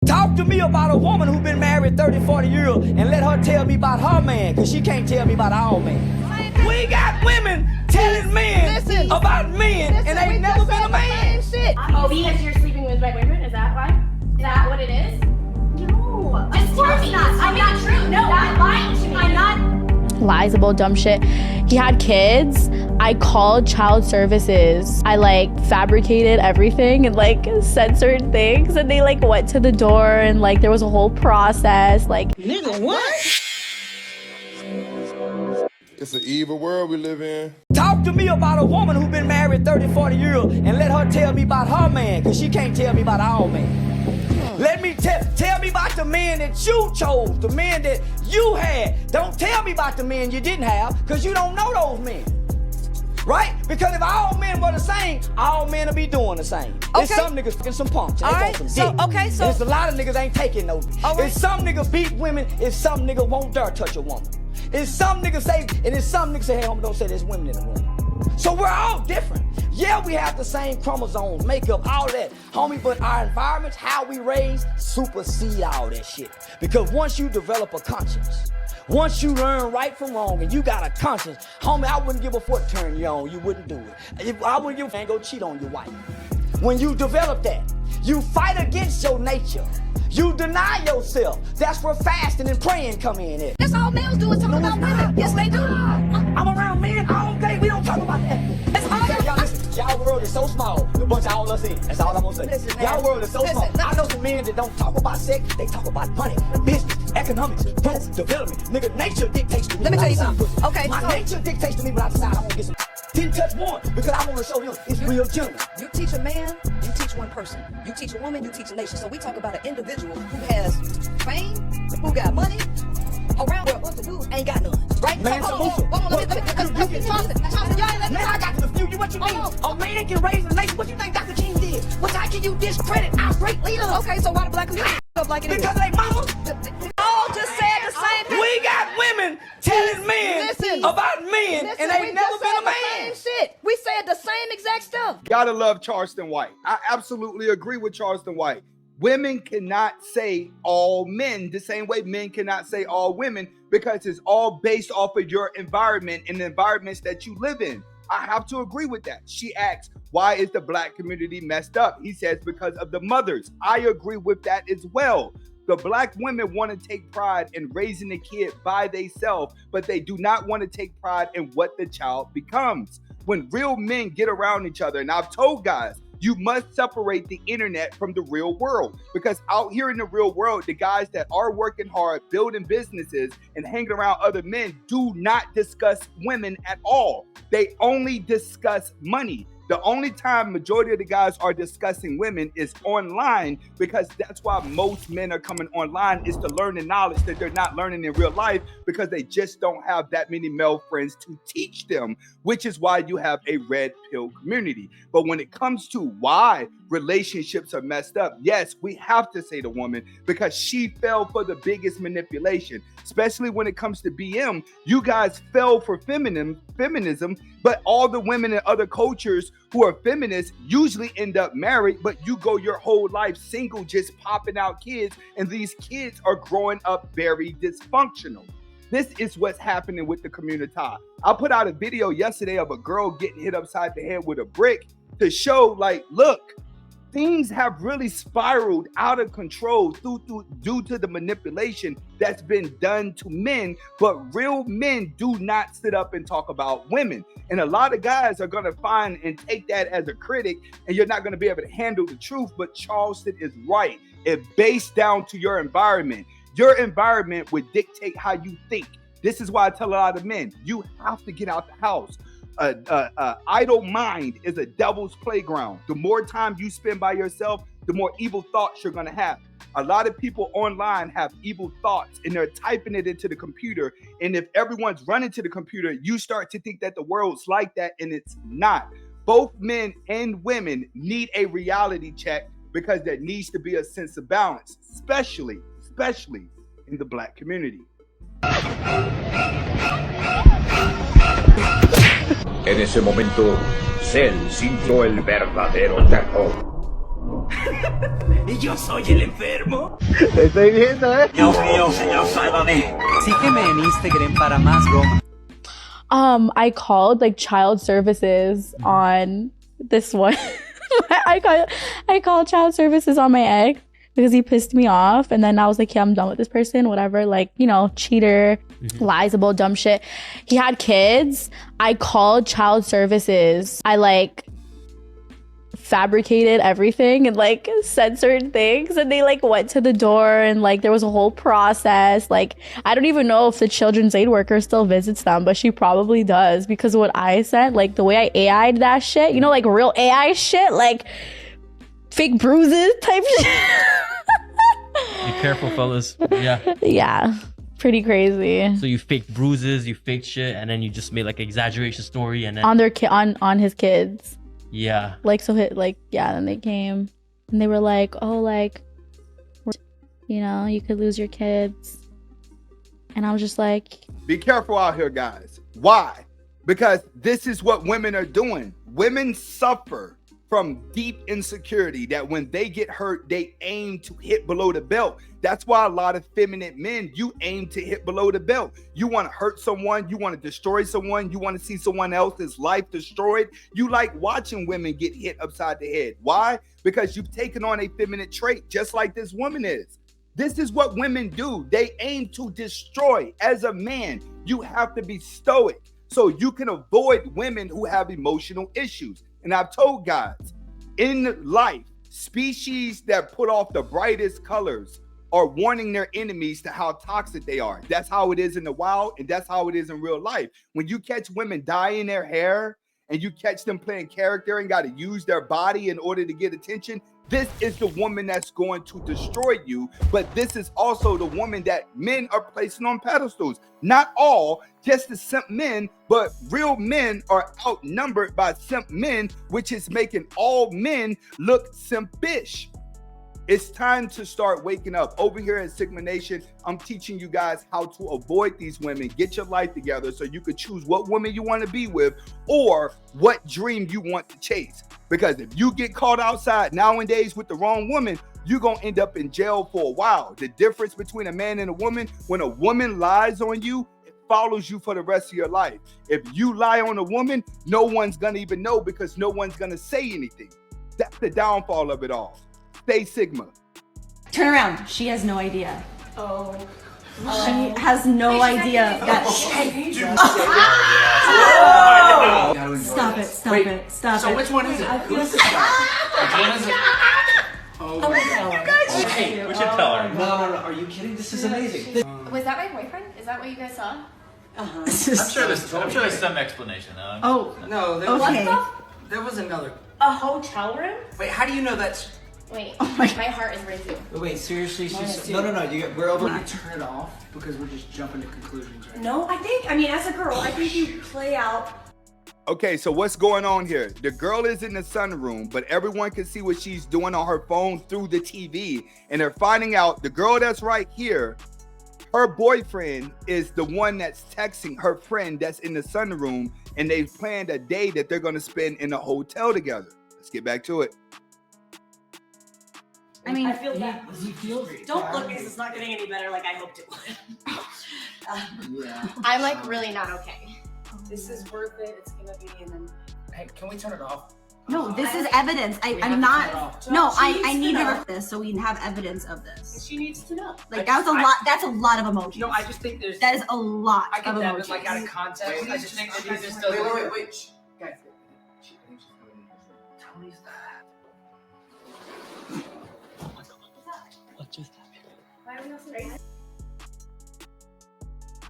Talk to me about a woman who been married 30, 40 years and let her tell me about her man, because she can't tell me about our man. We got women telling men about men and they ain't never been a man. Oh, because you're sleeping with my boyfriend? Is that why? Is that what it is? No. Of course not. I'm not true. No, I'm lying to me. I'm not. Lies about dumb shit. He had kids. I called child services. I like fabricated everything and like said certain things, and they like went to the door and like there was a whole process. Like, Nigga, what? It's an evil world we live in. Talk to me about a woman who been married 30, 40 years and let her tell me about her man, because she can't tell me about our man. Let me tell me about the men that you chose, the men that you had. Don't tell me about the men you didn't have, because you don't know those men. Right? Because if all men were the same, all men will be doing the same. Okay. There's some niggas fucking some punks. All right, so, okay, so. There's a lot of niggas ain't taking no dick. All right. If some niggas beat women, if some nigga won't dare touch a woman. If some niggas say, and if some niggas say, hey, homie, don't say there's women in the room. So we're all different. Yeah, we have the same chromosomes, makeup, all that, homie, but our environments, how we raise, supersede all that shit. Because once you develop a conscience, once you learn right from wrong and you got a conscience, homie, I wouldn't give a foot turn you on, you wouldn't do it. If I wouldn't give a go cheat on your wife. When you develop that, you fight against your nature. You deny yourself. That's where fasting and praying come in at. That's all males do is talk about women. Yes, they do. I'm around men all day. We don't talk about that. That's all okay, y'all listen. Y'all world is so small. The bunch of all us in. That's all I'm gonna say. Listen, y'all world is so small. I know some men that don't talk about sex. They talk about money, business, economics, growth, development. Nigga, nature dictates to me. Let me tell you something. Okay, my so nature dictates to me when I decide I want to get some. 10 touch one, because I want to show him it's real gentleman. You teach a man, you teach one person. You teach a woman, you teach a nation. So we talk about an individual who has fame, who got money, around where a bunch of dudes ain't got none. Right? Man, so hold on, let me, Thompson, y'all ain't let me. Man, I got to the few. What you mean? A man can raise a nation. What you think Dr. King did? What how can you discredit our great leaders? Okay, so why the black community up like it is? Because they mama. All just said the same thing. We got women telling men about men and they never been a man. Shit. We said the same exact stuff. Gotta love Charleston White. I absolutely agree with Charleston White. Women cannot say all men the same way men cannot say all women, because it's all based off of your environment and the environments that you live in. I have to agree with that. She asks, why is the black community messed up? He says, because of the mothers. I agree with that as well. The black women want to take pride in raising a kid by themselves, but they do not want to take pride in what the child becomes. When real men get around each other, and I've told guys, you must separate the internet from the real world, because out here in the real world, the guys that are working hard, building businesses and hanging around other men do not discuss women at all. They only discuss money. The only time majority of the guys are discussing women is online, because that's why most men are coming online, is to learn the knowledge that they're not learning in real life, because they just don't have that many male friends to teach them, which is why you have a red pill community. But when it comes to why relationships are messed up, yes, we have to say the woman, because she fell for the biggest manipulation, especially when it comes to BM. You guys fell for feminism, but all the women in other cultures who are feminists usually end up married, but you go your whole life single, just popping out kids, and these kids are growing up very dysfunctional. This is what's happening with the community. I put out a video yesterday of a girl getting hit upside the head with a brick to show, like, look, things have really spiraled out of control due to the manipulation that's been done to men, but real men do not sit up and talk about women. And a lot of guys are going to find and take that as a critic, and you're not going to be able to handle the truth. But Charleston is right. It based down to your environment. Your environment would dictate how you think. This is why I tell a lot of men, you have to get out the house. Idle mind is a devil's playground. The more time you spend by yourself, the more evil thoughts you're going to have. A lot of people online have evil thoughts, and they're typing it into the computer. And if everyone's running to the computer, you start to think that the world's like that, and it's not. Both men and women need a reality check, because there needs to be a sense of balance, especially in the black community. En ese momento, Cell sintió el verdadero terror. Y yo soy el enfermo. Te estoy viendo, ¿eh? Dios mío, señor, sálvame. Sígueme en Instagram para más bromas. I called like child services on this one. I called child services on my ex because he pissed me off, and then I was like, yeah, I'm done with this person, whatever, like, you know, cheater, lies about dumb shit. He had kids. I called child services. I like fabricated everything and like censored things, and they like went to the door, and like there was a whole process. Like, I don't even know if the children's aid worker still visits them, but she probably does, because what I sent, like the way I AI'd that shit, you know, like real AI shit, like fake bruises type shit. Be careful, fellas. Yeah. Yeah, pretty crazy. So you faked bruises, you faked shit, and then you just made like an exaggeration story, and then On their on his kids. yeah. Like, so hit, like, yeah, then they came and they were like, oh, like, you know, you could lose your kids. And I was just like, Be careful out here, guys. Why? Because this is what women are doing. Women suffer from deep insecurity that when they get hurt, they aim to hit below the belt. That's why a lot of feminine men, you aim to hit below the belt. You want to hurt someone, you want to destroy someone, you want to see someone else's life destroyed. You like watching women get hit upside the head. Why? Because you've taken on a feminine trait, just like this woman is. This is what women do. They aim to destroy. As a man, you have to be stoic so you can avoid women who have emotional issues. And I've told guys, in life, species that put off the brightest colors are warning their enemies to how toxic they are. That's how it is in the wild, and that's how it is in real life. When you catch women dyeing their hair and you catch them playing character and got to use their body in order to get attention, this is the woman that's going to destroy you. But this is also the woman that men are placing on pedestals. Not all, just the simp men, but real men are outnumbered by simp men, which is making all men look simpish. It's time to start waking up. Over here at Sigma Nation, I'm teaching you guys how to avoid these women. Get your life together so you can choose what woman you want to be with or what dream you want to chase. Because if you get caught outside nowadays with the wrong woman, you're going to end up in jail for a while. The difference between a man and a woman, when a woman lies on you, it follows you for the rest of your life. If you lie on a woman, no one's going to even know because no one's going to say anything. That's the downfall of it all. Stay Sigma. Turn around. She has no idea. Oh. She has no idea that. Stop it! Stop it! Stop it! So which one is it? Who's this guy? Which one is it? Oh my God. Hey, we should tell her. No. Are you kidding? This is amazing. Was that my boyfriend? Is that what you guys saw? I'm sure there's some explanation. Oh. No, Okay. there was another. A hotel room? Wait, how do you know that's? Wait. My heart is racing. Wait, seriously? No. We're over. Can you turn it off because we're just jumping to conclusions right now. No, I mean, as a girl, I think you play out. Okay, so what's going on here? The girl is in the sunroom, but everyone can see what she's doing on her phone through the TV. And they're finding out the girl that's right here, her boyfriend is the one that's texting her friend that's in the sunroom, and they've planned a day that they're going to spend in a hotel together. Let's get back to it. I mean, I feel bad. don't look, because it's not getting any better like I hoped it would. Yeah. I'm like really not okay. This is worth it. It's gonna be, and then. Hey, can we turn it off? No, this is evidence. I'm not. No, I need to record this so we can have evidence of this. She needs to know. Like that was a lot. That's a lot of emojis. No, I just think there's. That is a lot I get of that, emojis. but like out of context, I just think she just Wait, doesn't. wait. Shh. Guys, Tony's. What just happened? Why are we not so crazy?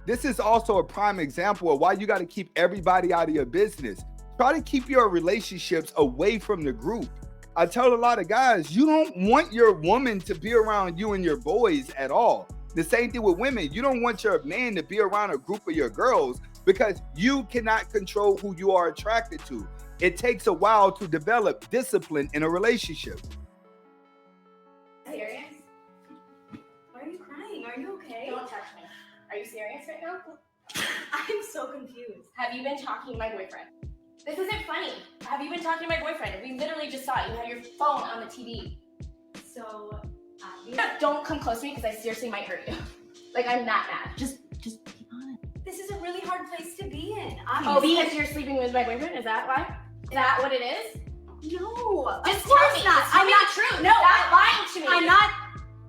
This is also a prime example of why you got to keep everybody out of your business. Try to keep your relationships away from the group. I tell a lot of guys, you don't want your woman to be around you and your boys at all. The same thing with women. You don't want your man to be around a group of your girls because you cannot control who you are attracted to. It takes a while to develop discipline in a relationship. Serious? Why are you crying? Are you okay? Don't touch me. Are you serious right now? I'm so confused. Have you been talking to my boyfriend? This isn't funny. Have you been talking to my boyfriend? We literally just saw it. You had your phone on the TV. so don't come close to me because I seriously might hurt you. Like, I'm that mad. Just be honest. This is a really hard place to be in. Oh, because you're sleeping with my boyfriend? Is that why? Is that what it is? No. Just tell me. Not. I'm not true. No, stop lying to me. I'm not.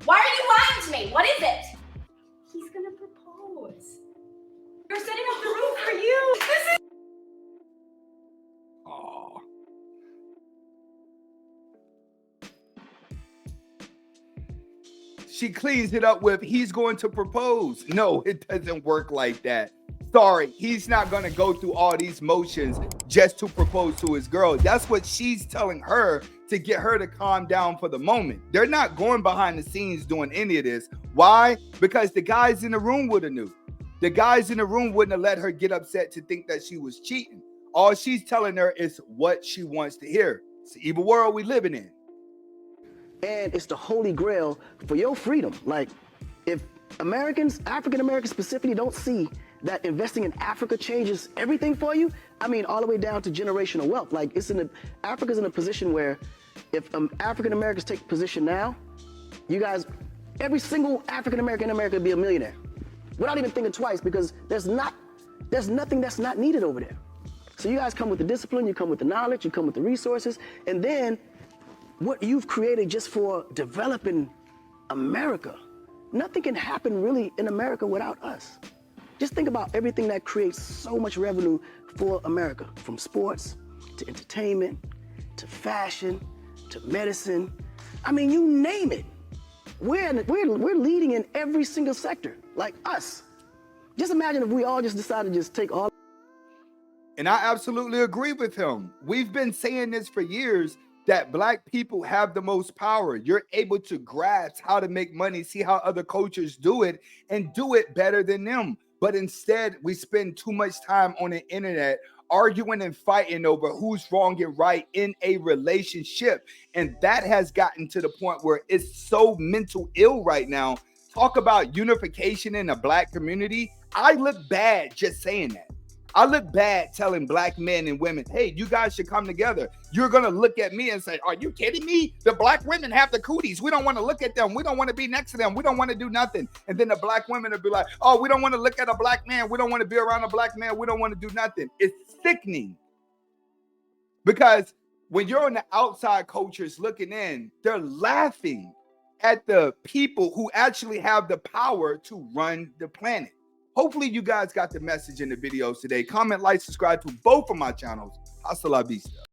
Why are you lying to me? What is it? He's gonna propose. You're setting up the room for you. This is. Oh. She cleans it up with, he's going to propose. No, it doesn't work like that. Sorry, he's not going to go through all these motions just to propose to his girl. That's what she's telling her to get her to calm down for the moment. They're not going behind the scenes doing any of this. Why? Because the guys in the room would have knew. The guys in the room wouldn't have let her get upset to think that she was cheating. All she's telling her is what she wants to hear. It's the evil world we living in. And it's the holy grail for your freedom. Like, if Americans, African Americans specifically, don't see that investing in Africa changes everything for you, I mean, all the way down to generational wealth. Like, Africa's in a position where if African Americans take position now, you guys, every single African American in America would be a millionaire without even thinking twice, because there's nothing that's not needed over there. So you guys come with the discipline, you come with the knowledge, you come with the resources, and then what you've created just for developing America. Nothing can happen really in America without us. Just think about everything that creates so much revenue for America, from sports to entertainment, to fashion, to medicine. I mean, you name it. We're leading in every single sector, like us. Just imagine if we all just decided to just take all. And I absolutely agree with him. We've been saying this for years, that Black people have the most power. You're able to grasp how to make money, see how other cultures do it, and do it better than them. But instead, we spend too much time on the internet arguing and fighting over who's wrong and right in a relationship. And that has gotten to the point where it's so mental ill right now. Talk about unification in the Black community. I look bad just saying that. I look bad telling Black men and women, hey, you guys should come together. You're going to look at me and say, are you kidding me? The Black women have the cooties. We don't want to look at them. We don't want to be next to them. We don't want to do nothing. And then the Black women will be like, oh, we don't want to look at a Black man. We don't want to be around a Black man. We don't want to do nothing. It's sickening. Because when you're on the outside cultures looking in, they're laughing at the people who actually have the power to run the planet. Hopefully you guys got the message in the videos today. Comment, like, subscribe to both of my channels. Hasta la vista.